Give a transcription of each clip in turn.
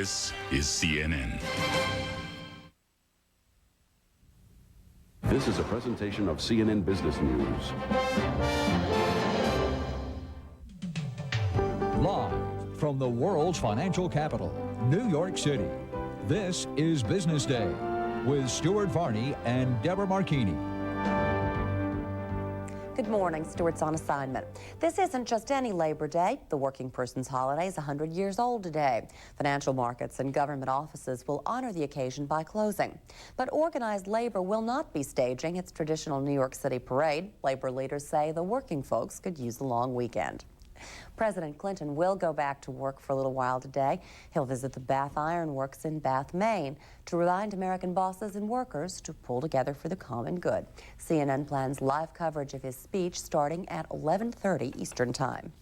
This is CNN. This is a presentation of CNN Business News. Live from the world's financial capital, New York City, this is Business Day with Stuart Varney and Deborah Marchini. Good morning. Stuart's on assignment. This isn't just any Labor Day. The working person's holiday is 100 years old today. Financial markets and government offices will honor the occasion by closing. But organized labor will not be staging its traditional New York City parade. Labor leaders say the working folks could use the long weekend. President Clinton will go back to work for a little while today. He'll visit the Bath Iron Works in Bath, Maine, to remind American bosses and workers to pull together for the common good. CNN plans live coverage of his speech starting at 11:30 Eastern Time.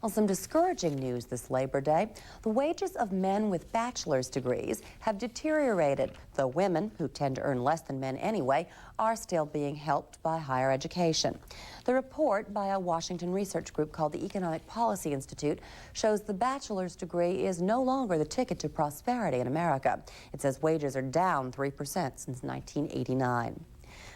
Well, some discouraging news this Labor Day. The wages of men with bachelor's degrees have deteriorated, though women, who tend to earn less than men anyway, are still being helped by higher education. The report by a Washington research group called the Economic Policy Institute shows the bachelor's degree is no longer the ticket to prosperity in America. It says wages are down 3% since 1989.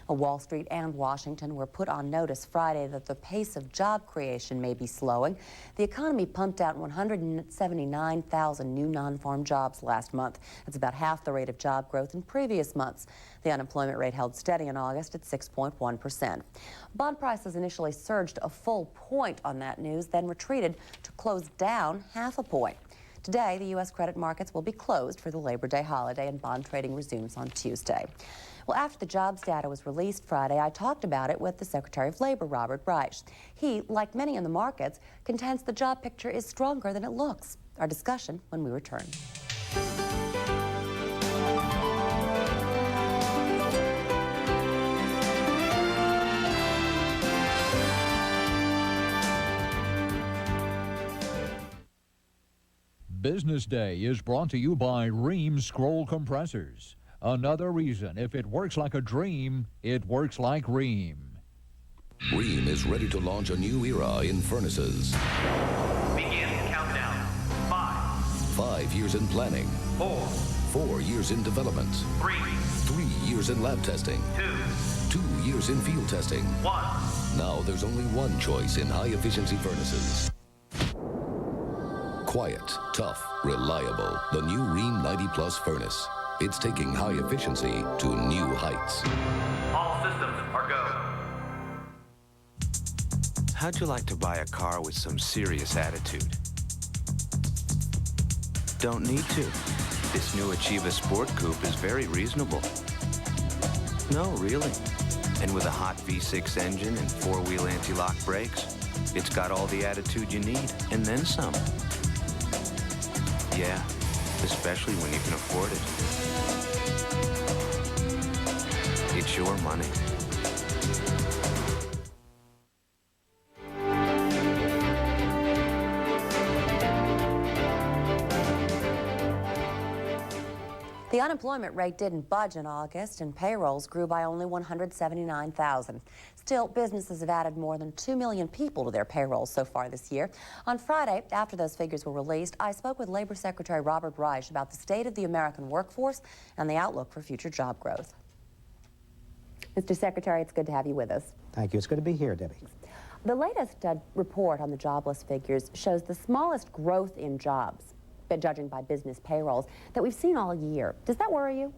Wall Street and Washington were put on notice Friday that the pace of job creation may be slowing. The economy pumped out 179,000 new non-farm jobs last month. That's about half the rate of job growth in previous months. The unemployment rate held steady in August at 6.1%. Bond prices initially surged a full point on that news, then retreated to close down half a point. Today, the U.S. credit markets will be closed for the Labor Day holiday, and bond trading resumes on Tuesday. Well, after the jobs data was released Friday, I talked about it with the Secretary of Labor, Robert Reich. He, like many in the markets, contends the job picture is stronger than it looks. Our discussion when we return. Business Day is brought to you by Ream Scroll Compressors. Another reason, if it works like a dream, it works like Ream. Ream is ready to launch a new era in furnaces. Begin countdown. 5. 5 years in planning. 4. 4 years in development. 3. 3 years in lab testing. 2. 2 years in field testing. 1. Now there's only one choice in high-efficiency furnaces. Quiet, tough, reliable. The new Ream 90 Plus furnace. It's taking high efficiency to new heights. All systems are go. How'd you like to buy a car with some serious attitude? Don't need to. This new Achieva Sport Coupe is very reasonable. No, really. And with a hot V6 engine and 4-wheel anti-lock brakes, it's got all the attitude you need, and then some. Yeah, especially when you can afford it. It's your money. The unemployment rate didn't budge in August, and payrolls grew by only 179,000. Still, businesses have added more than 2 million people to their payrolls so far this year. On Friday, after those figures were released, I spoke with Labor Secretary Robert Reich about the state of the American workforce and the outlook for future job growth. Mr. Secretary, it's good to have you with us. Thank you. It's good to be here, Debbie. The latest report on the jobless figures shows the smallest growth in jobs, judging by business payrolls, that we've seen all year. Does that worry you?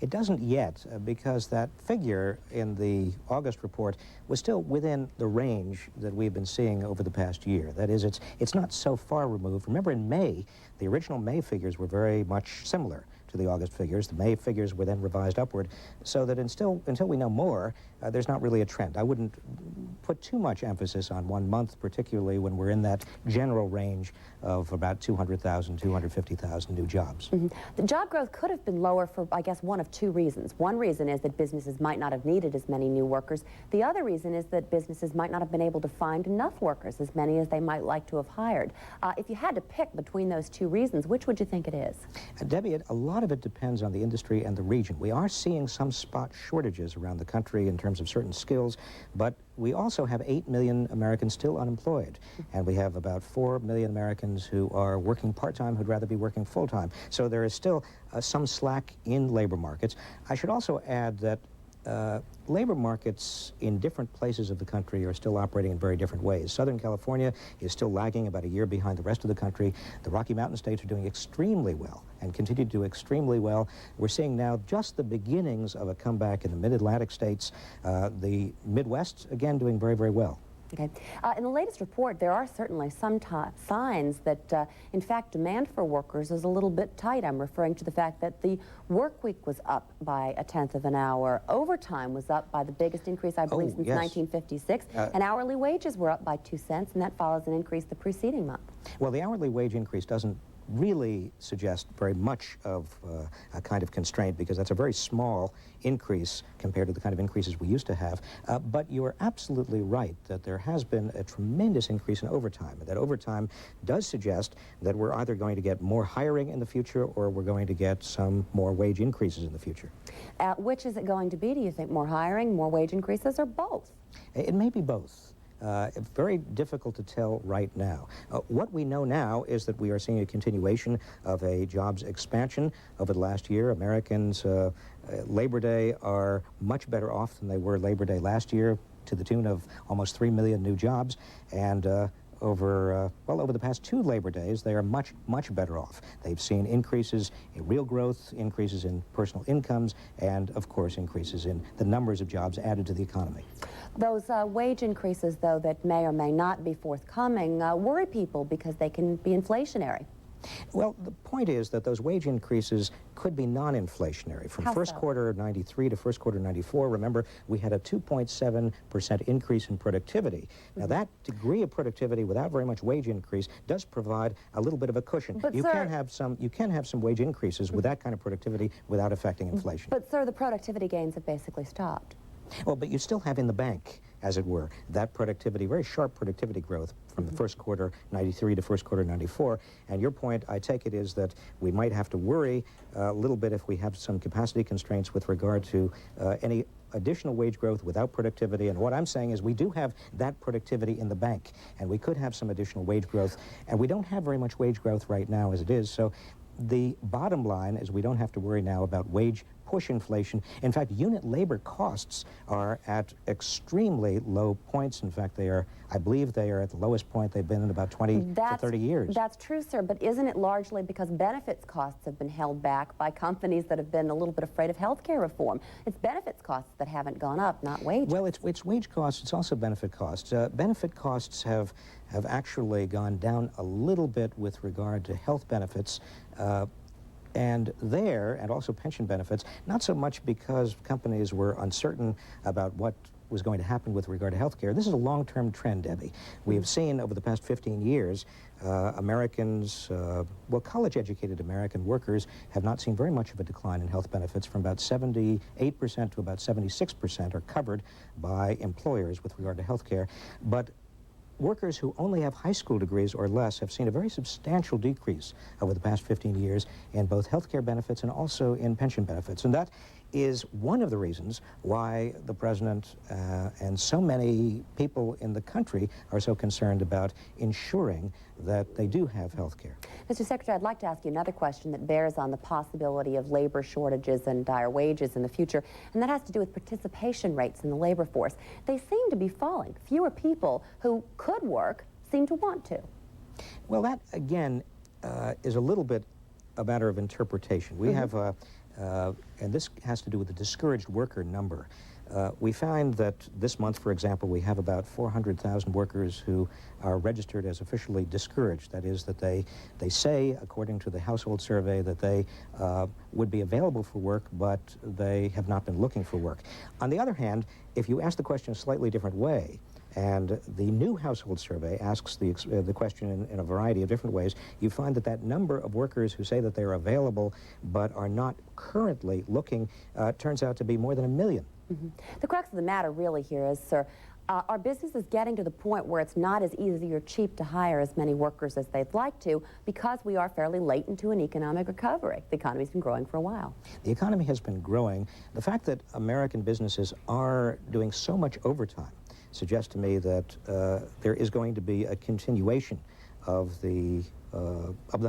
It doesn't yet, because that figure in the August report was still within the range that we've been seeing over the past year. That is, it's not so far removed. Remember, in May, the original May figures were very much similar to the August figures. The May figures were then revised upward, so that until we know more, there's not really a trend. I wouldn't put too much emphasis on one month, particularly when we're in that general range of about 200,000, 250,000 new jobs. Mm-hmm. The job growth could have been lower for, I guess, one of two reasons. One reason is that businesses might not have needed as many new workers. The other reason is that businesses might not have been able to find enough workers, as many as they might like to have hired. If you had to pick between those two reasons, which would you think it is? Debbie, a lot of it depends on the industry and the region. We are seeing some spot shortages around the country in terms terms of certain skills, but we also have 8 million Americans still unemployed, and we have about 4 million Americans who are working part-time who'd rather be working full-time. So there is still some slack in labor markets. I should also add that labor markets in different places of the country are still operating in very different ways. Southern California is still lagging about a year behind the rest of the country. The Rocky Mountain states are doing extremely well and continue to do extremely well. We're seeing now just the beginnings of a comeback in the mid-Atlantic states. The Midwest, again, doing very, very well. Okay. In the latest report, there are certainly some signs that, in fact, demand for workers is a little bit tight. I'm referring to the fact that the work week was up by 1/10 of an hour. Overtime was up by the biggest increase, I believe, since 1956. And hourly wages were up by 2 cents, and that follows an increase the preceding month. Well, the hourly wage increase doesn't really suggest very much of a kind of constraint, because that's a very small increase compared to the kind of increases we used to have. But you are absolutely right that there has been a tremendous increase in overtime, and that overtime does suggest that we're either going to get more hiring in the future or we're going to get some more wage increases in the future. Which is it going to be, do you think? More hiring, more wage increases, or both? It may be both. It's very difficult to tell right now. What we know now is that we are seeing a continuation of a jobs expansion over the last year. Americans, Labor Day, are much better off than they were Labor Day last year, to the tune of almost 3 million new jobs. And over the past 2 Labor Days, they are much, much better off. They've seen increases in real growth, increases in personal incomes, and, of course, increases in the numbers of jobs added to the economy. Those wage increases, though, that may or may not be forthcoming, worry people because they can be inflationary. Well, the point is that those wage increases could be non-inflationary. From first quarter 93 to first quarter 94, remember, we had a 2.7% increase in productivity. Now, that degree of productivity without very much wage increase does provide a little bit of a cushion. But, you sir, can have some wage increases with that kind of productivity without affecting inflation. But, sir, the productivity gains have basically stopped. Well, but you still have in the bank, as it were, that productivity, very sharp productivity growth from the first quarter 93 to first quarter 94. And your point, I take it, is that we might have to worry a little bit if we have some capacity constraints with regard to any additional wage growth without productivity. And what I'm saying is we do have that productivity in the bank, and we could have some additional wage growth. And we don't have very much wage growth right now as it is. So the bottom line is we don't have to worry now about wage push inflation. In fact, unit labor costs are at extremely low points. In fact, I believe they are at the lowest point they've been in about 20 to 30 years. That's true, sir, but isn't it largely because benefits costs have been held back by companies that have been a little bit afraid of health care reform? It's benefits costs that haven't gone up, not wages. Well, it's wage costs, it's also benefit costs. Benefit costs have actually gone down a little bit with regard to health benefits. And also pension benefits, not so much because companies were uncertain about what was going to happen with regard to health care. This is a long-term trend, Debbie. We have seen over the past 15 years, Americans, college-educated American workers have not seen very much of a decline in health benefits. From about 78% to about 76% are covered by employers with regard to health care. But workers who only have high school degrees or less have seen a very substantial decrease over the past 15 years in both health care benefits and also in pension benefits. And that is one of the reasons why the President and so many people in the country are so concerned about ensuring that they do have health care. Mr. Secretary, I'd like to ask you another question that bears on the possibility of labor shortages and dire wages in the future, and that has to do with participation rates in the labor force. They seem to be falling. Fewer people who could work seem to want to. Well, that, again, is a little bit a matter of interpretation. We have and this has to do with the discouraged worker number. We find that this month, for example, we have about 400,000 workers who are registered as officially discouraged. That is, that they say, according to the household survey, that they would be available for work, but they have not been looking for work. On the other hand, if you ask the question a slightly different way, and the new household survey asks the question in a variety of different ways, you find that number of workers who say that they're available but are not currently looking turns out to be more than 1 million. The crux of the matter really here is, sir, Are businesses getting to the point where it's not as easy or cheap to hire as many workers as they'd like to because we are fairly late into an economic recovery? The economy's been growing for a while. The economy has been growing. The fact that American businesses are doing so much overtime suggests to me that there is going to be a continuation of the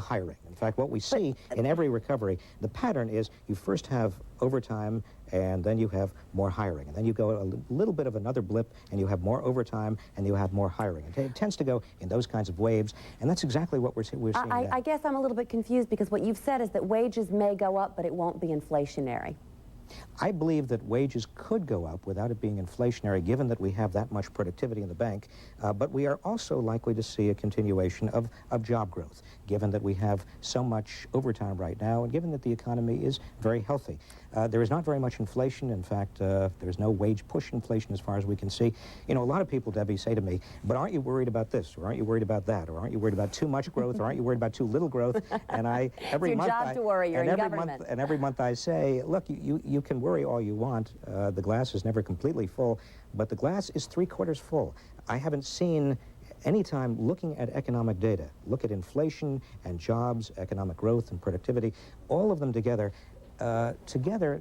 hiring. In fact, what we see in every recovery, the pattern is you first have overtime and then you have more hiring. And then you go a little bit of another blip and you have more overtime and you have more hiring. It tends to go in those kinds of waves, and that's exactly what we're seeing now. I guess I'm a little bit confused because what you've said is that wages may go up, but it won't be inflationary. I believe that wages could go up without it being inflationary, given that we have that much productivity in the bank, but we are also likely to see a continuation of job growth, given that we have so much overtime right now and given that the economy is very healthy. There is not very much inflation. In fact, there's no wage push inflation as far as we can see. You know, a lot of people, Debbie, say to me, but aren't you worried about this, or aren't you worried about that, or aren't you worried about too much growth, or aren't you worried about too little growth? And every month it's your job to worry. You're in government. And every month I say, look, you can worry all you want. The glass is never completely full, but the glass is 3/4 full. I haven't seen anytime looking at economic data, look at inflation and jobs, economic growth and productivity, all of them together,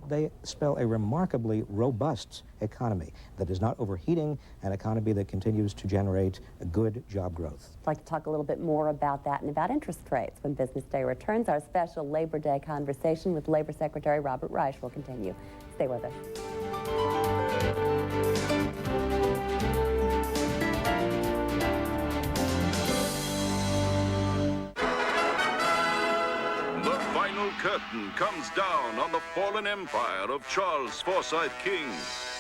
they spell a remarkably robust economy that is not overheating, an economy that continues to generate a good job growth. I'd like to talk a little bit more about that and about interest rates when Business Day returns. Our special Labor Day conversation with Labor Secretary Robert Reich will continue. Stay with us. The final curtain comes down on the fallen empire of Charles Forsyth King.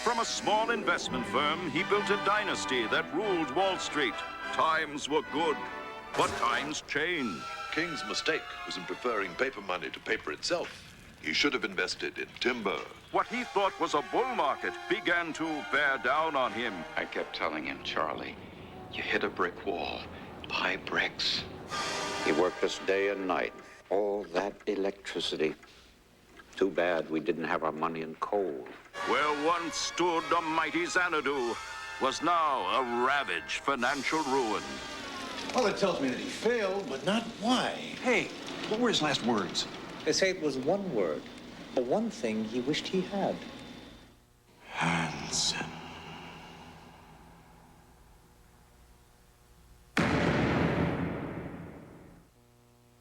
From a small investment firm, he built a dynasty that ruled Wall Street. Times were good, but times change. King's mistake was in preferring paper money to paper itself. He should have invested in timber. What he thought was a bull market began to bear down on him. I kept telling him, Charlie, you hit a brick wall, buy bricks. He worked us day and night. All that electricity. Too bad we didn't have our money in coal. Where once stood a mighty Xanadu was now a ravaged financial ruin. Well, it tells me that he failed, but not why. Hey, what were his last words? They say it was one word, the one thing he wished he had. Hansen.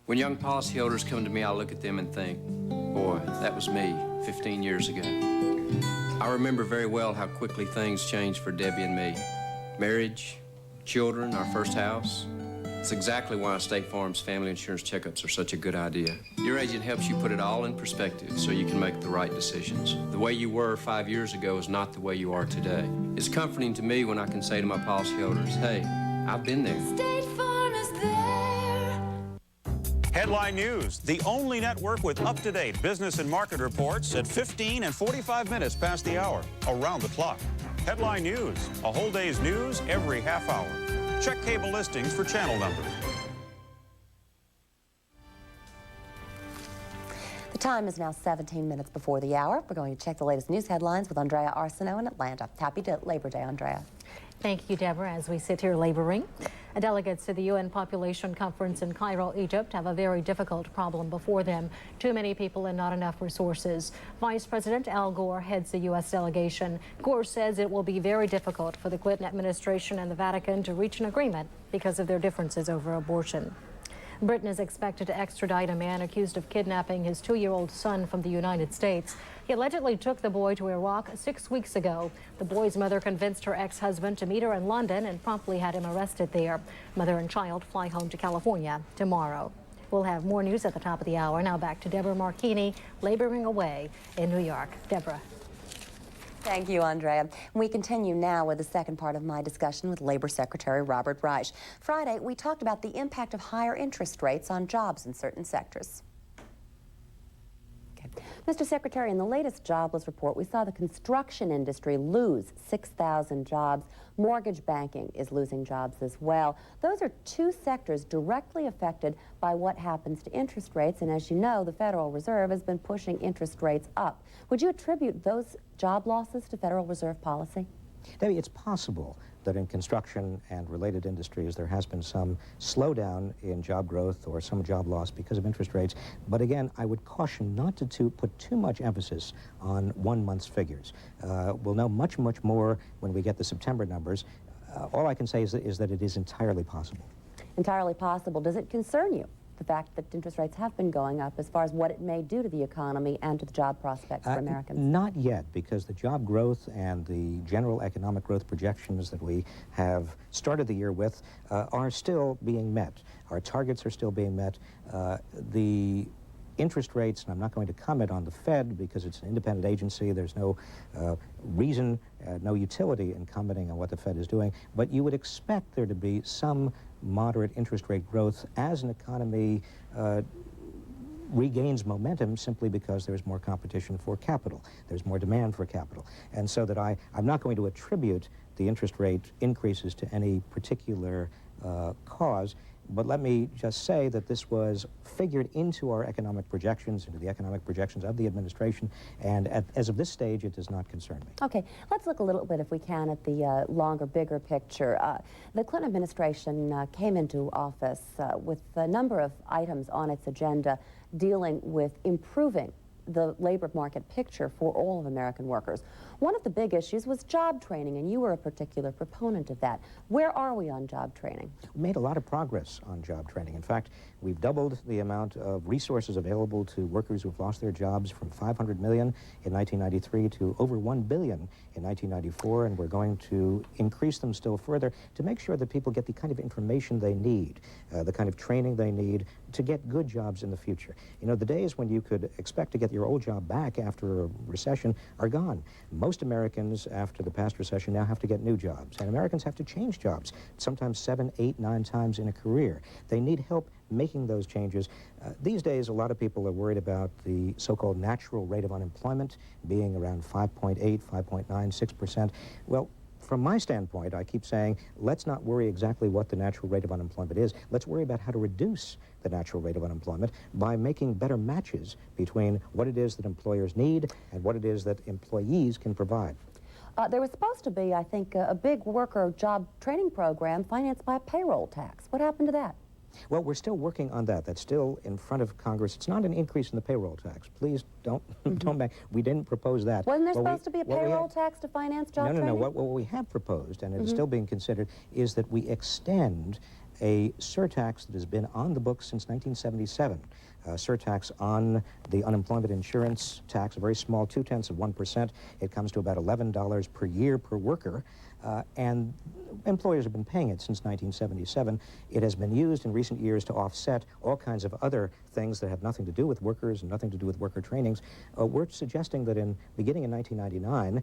When young policyholders come to me, I look at them and think, boy, that was me 15 years ago. I remember very well how quickly things changed for Debbie and me. Marriage, children, our first house. It's exactly why State Farm's family insurance checkups are such a good idea. Your agent helps you put it all in perspective so you can make the right decisions. The way you were 5 years ago is not the way you are today. It's comforting to me when I can say to my policyholders, hey, I've been there. State Farm is there. Headline News, the only network with up-to-date business and market reports at 15 and 45 minutes past the hour, around the clock. Headline News, a whole day's news every half hour. Check cable listings for channel numbers. The time is now 17 minutes before the hour. We're going to check the latest news headlines with Andrea Arsenault in Atlanta. Happy Labor Day, Andrea. Thank you, Deborah. As we sit here laboring, delegates to the UN Population Conference in Cairo, Egypt, have a very difficult problem before them. Too many people and not enough resources. Vice President Al Gore heads the U.S. delegation. Gore says it will be very difficult for the Clinton administration and the Vatican to reach an agreement because of their differences over abortion. Britain is expected to extradite a man accused of kidnapping his 2-year-old son from the United States. He allegedly took the boy to Iraq 6 weeks ago. The boy's mother convinced her ex-husband to meet her in London and promptly had him arrested there. Mother and child fly home to California tomorrow. We'll have more news at the top of the hour. Now back to Deborah Marchini, laboring away in New York. Deborah. Thank you, Andrea. We continue now with the second part of my discussion with Labor Secretary Robert Reich. Friday, we talked about the impact of higher interest rates on jobs in certain sectors. Mr. Secretary, in the latest jobless report, we saw the construction industry lose 6,000 jobs. Mortgage banking is losing jobs as well. Those are two sectors directly affected by what happens to interest rates. And as you know, the Federal Reserve has been pushing interest rates up. Would you attribute those job losses to Federal Reserve policy? Debbie, it's possible that in construction and related industries there has been some slowdown in job growth or some job loss because of interest rates. But again, I would caution not to put too much emphasis on 1 month's figures. We'll know much, much more when we get the September numbers. All I can say is that it is entirely possible. Entirely possible. Does it concern you, the fact that interest rates have been going up, as far as what it may do to the economy and to the job prospects for Americans? Not yet, because the job growth and the general economic growth projections that we have started the year with are still being met. Our targets are still being met. The interest rates, and I'm not going to comment on the Fed because it's an independent agency. There's no reason, no utility in commenting on what the Fed is doing, but you would expect there to be some moderate interest rate growth as an economy regains momentum, simply because there's more competition for capital. There's more demand for capital. And so that I'm not going to attribute the interest rate increases to any particular cause. But let me just say that this was figured into our economic projections, into the economic projections of the administration, and as of this stage, it does not concern me. Okay, let's look a little bit, if we can, at the longer, bigger picture. The Clinton administration came into office with a number of items on its agenda dealing with improving the labor market picture for all of American workers. One of the big issues was job training, and you were a particular proponent of that. Where are we on job training? We made a lot of progress on job training. In fact, we've doubled the amount of resources available to workers who've lost their jobs from 500 million in 1993 to over 1 billion in 1994, and we're going to increase them still further to make sure that people get the kind of information they need, the kind of training they need to get good jobs in the future. You know, the days when you could expect to get your old job back after a recession are gone. Most Americans, after the past recession, now have to get new jobs, and Americans have to change jobs, sometimes 7, 8, 9 times in a career. They need help making those changes. These days, a lot of people are worried about the so-called natural rate of unemployment being around 5.8, 5.9, 6%. Well, from my standpoint, I keep saying, let's not worry exactly what the natural rate of unemployment is. Let's worry about how to reduce the natural rate of unemployment by making better matches between what it is that employers need and what it is that employees can provide. There was supposed to be, I think, a big worker job training program financed by a payroll tax. What happened to that? Well, we're still working on that. That's still in front of Congress. It's not an increase in the payroll tax. Please don't, we didn't propose that. Wasn't there supposed to be a payroll tax to finance job training? No. What we have proposed, and it is still being considered, is that we extend a surtax that has been on the books since 1977, surtax on the unemployment insurance tax, a very small 0.2%. It comes to about $11 per year per worker, and employers have been paying it since 1977. It has been used in recent years to offset all kinds of other things that have nothing to do with workers and nothing to do with worker trainings. We're suggesting that beginning in 1999,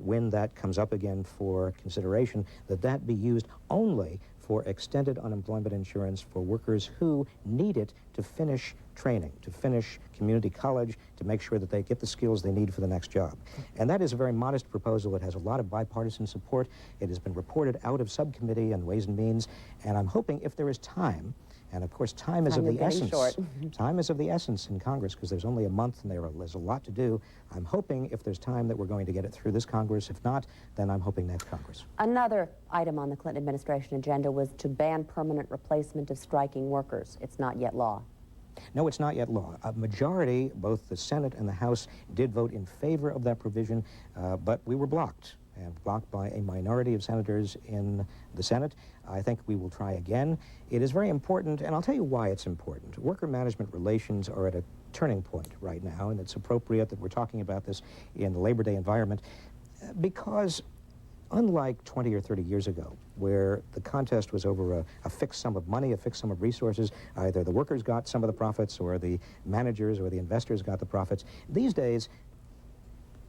when that comes up again for consideration, that be used only for extended unemployment insurance for workers who need it to finish training, to finish community college, to make sure that they get the skills they need for the next job. And that is a very modest proposal. It has a lot of bipartisan support. It has been reported out of subcommittee and Ways and Means, and I'm hoping if there is time, and of course time is of the essence. Time is of the essence in Congress because there's only a month and there's a lot to do. I'm hoping if there's time that we're going to get it through this Congress. If not, then I'm hoping next Congress. Another item on the Clinton administration agenda was to ban permanent replacement of striking workers. It's not yet law. No, it's not yet law. A majority, both the Senate and the House, did vote in favor of that provision, but we were blocked. And blocked by a minority of senators in the Senate. I think we will try again. It is very important, and I'll tell you why it's important. Worker management relations are at a turning point right now, and it's appropriate that we're talking about this in the Labor Day environment, because unlike 20 or 30 years ago, where the contest was over a fixed sum of money, a fixed sum of resources, either the workers got some of the profits or the managers or the investors got the profits, these days,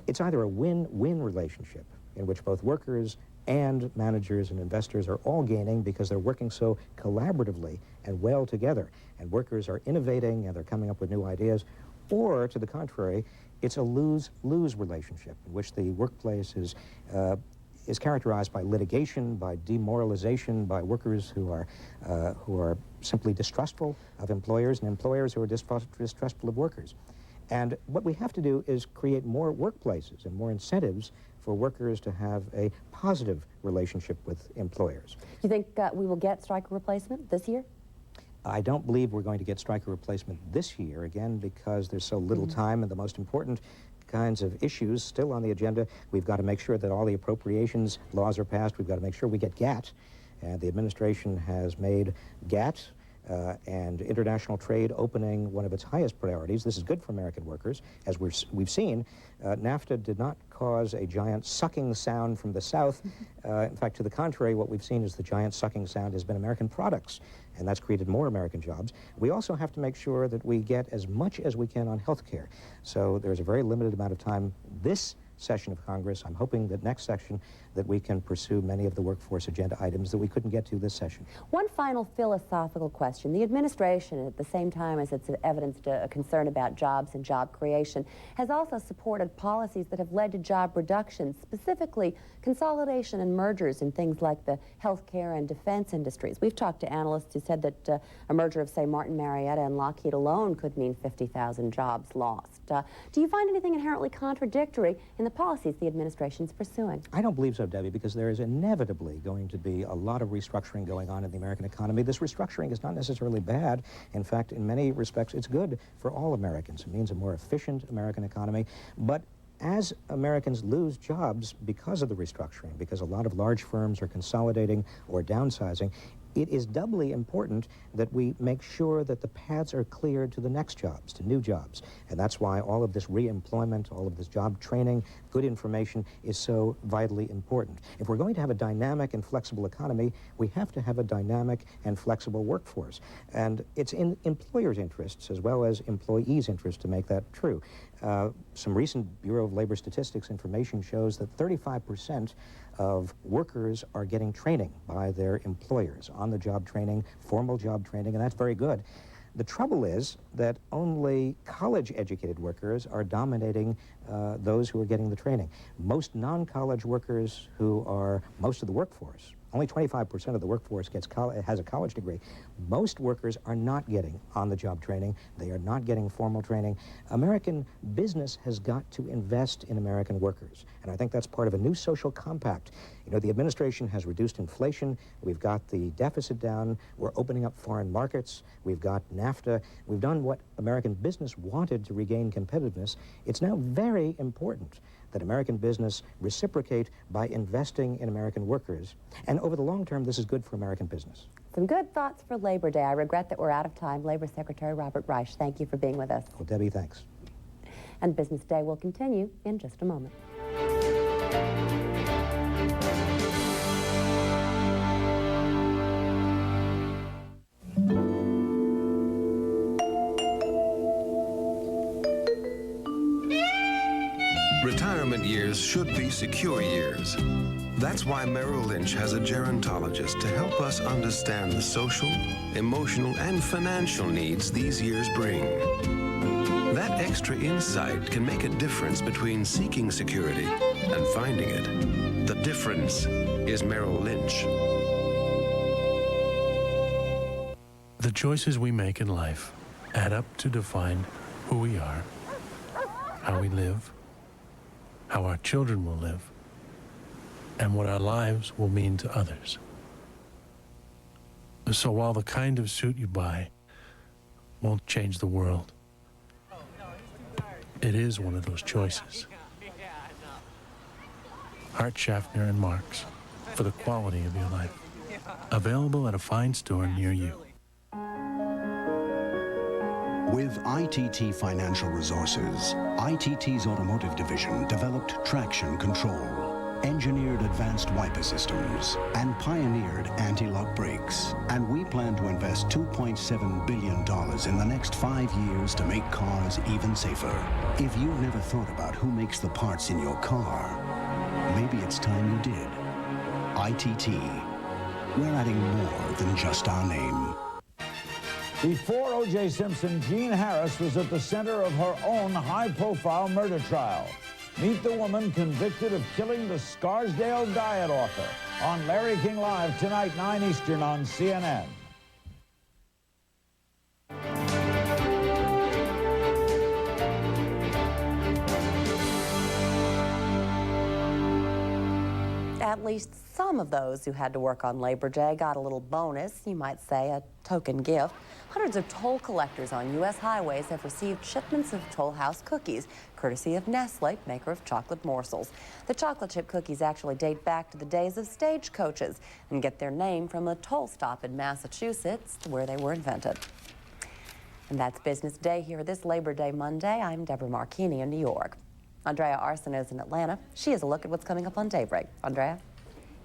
it's either a win-win relationship in which both workers and managers and investors are all gaining because they're working so collaboratively and well together, and workers are innovating and they're coming up with new ideas, or to the contrary, it's a lose-lose relationship in which the workplace is characterized by litigation, by demoralization, by workers who are simply distrustful of employers, and employers who are distrustful of workers. And what we have to do is create more workplaces and more incentives for workers to have a positive relationship with employers. You think we will get striker replacement this year? I don't believe we're going to get striker replacement this year, again, because there's so little time, and the most important kinds of issues still on the agenda. We've got to make sure that all the appropriations laws are passed. We've got to make sure we get GATT. And the administration has made GATT and international trade opening one of its highest priorities. This is good for American workers. As we've seen, NAFTA did not cause a giant sucking sound from the South. In fact, to the contrary, what we've seen is the giant sucking sound has been American products, and that's created more American jobs. We also have to make sure that we get as much as we can on health care. So there's a very limited amount of time this session of Congress. I'm hoping that next session that we can pursue many of the workforce agenda items that we couldn't get to this session. One final philosophical question. The administration, at the same time as it's evidenced a concern about jobs and job creation, has also supported policies that have led to job reductions, specifically consolidation and mergers in things like the healthcare and defense industries. We've talked to analysts who said that a merger of, say, Martin Marietta and Lockheed alone could mean 50,000 jobs lost. Do you find anything inherently contradictory in the policies the administration's pursuing? I don't believe so, Debbie, because there is inevitably going to be a lot of restructuring going on in the American economy. This restructuring is not necessarily bad. In fact, in many respects, it's good for all Americans. It means a more efficient American economy. But as Americans lose jobs because of the restructuring, because a lot of large firms are consolidating or downsizing, it is doubly important that we make sure that the paths are cleared to the next jobs, to new jobs. And that's why all of this re-employment, all of this job training, good information is so vitally important. If we're going to have a dynamic and flexible economy, we have to have a dynamic and flexible workforce. And it's in employers' interests as well as employees' interests to make that true. Some recent Bureau of Labor Statistics information shows that 35% of workers are getting training by their employers, on-the-job training, formal job training, and that's very good. The trouble is that only college-educated workers are dominating those who are getting the training. Most non-college workers who are most of the workforce, only 25% of the workforce has a college degree. Most workers are not getting on-the-job training. They are not getting formal training. American business has got to invest in American workers, and I think that's part of a new social compact. You know, the administration has reduced inflation. We've got the deficit down. We're opening up foreign markets. We've got NAFTA. We've done what American business wanted to regain competitiveness. It's now very important that American business reciprocate by investing in American workers. And over the long term, this is good for American business. Some good thoughts for Labor Day. I regret that we're out of time. Labor Secretary Robert Reich, thank you for being with us. Well, Debbie, thanks. And Business Day will continue in just a moment. Retirement years should be secure years. That's why Merrill Lynch has a gerontologist to help us understand the social, emotional, and financial needs these years bring. That extra insight can make a difference between seeking security and finding it. The difference is Merrill Lynch. The choices we make in life add up to define who we are, how we live, how our children will live, and what our lives will mean to others. So while the kind of suit you buy won't change the world, it is one of those choices. Hart, Schaffner, and Marks, for the quality of your life. Available at a fine store near you. With ITT Financial Resources, ITT's automotive division developed traction control, engineered advanced wiper systems, and pioneered anti-lock brakes. And we plan to invest $2.7 billion in the next 5 years to make cars even safer. If you've never thought about who makes the parts in your car, maybe it's time you did. ITT. We're adding more than just our name. Before O.J. Simpson, Jean Harris was at the center of her own high-profile murder trial. Meet the woman convicted of killing the Scarsdale diet author on Larry King Live tonight, 9 Eastern on CNN. least some of those who had to work on Labor Day got a little bonus, you might say a token gift. Hundreds of toll collectors on U.S. highways have received shipments of Toll House cookies, courtesy of Nestle, maker of chocolate morsels. The chocolate chip cookies actually date back to the days of stagecoaches and get their name from a toll stop in Massachusetts where they were invented. And that's Business Day here this Labor Day Monday. I'm Deborah Marchini in New York. Andrea Arson is in Atlanta. She has a look at what's coming up on Daybreak. Andrea?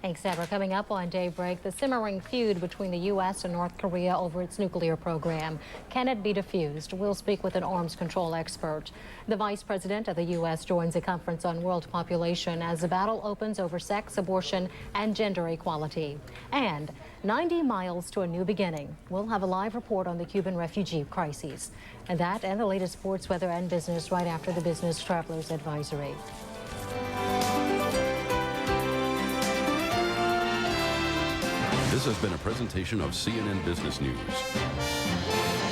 Thanks, Deborah. Coming up on Daybreak, the simmering feud between the U.S. and North Korea over its nuclear program. Can it be defused? We'll speak with an arms control expert. The vice president of the U.S. joins a conference on world population as the battle opens over sex, abortion, and gender equality. And 90 miles to a new beginning. We'll have a live report on the Cuban refugee crises. And that and the latest sports, weather, and business right after the Business Travelers Advisory. This has been a presentation of CNN Business News.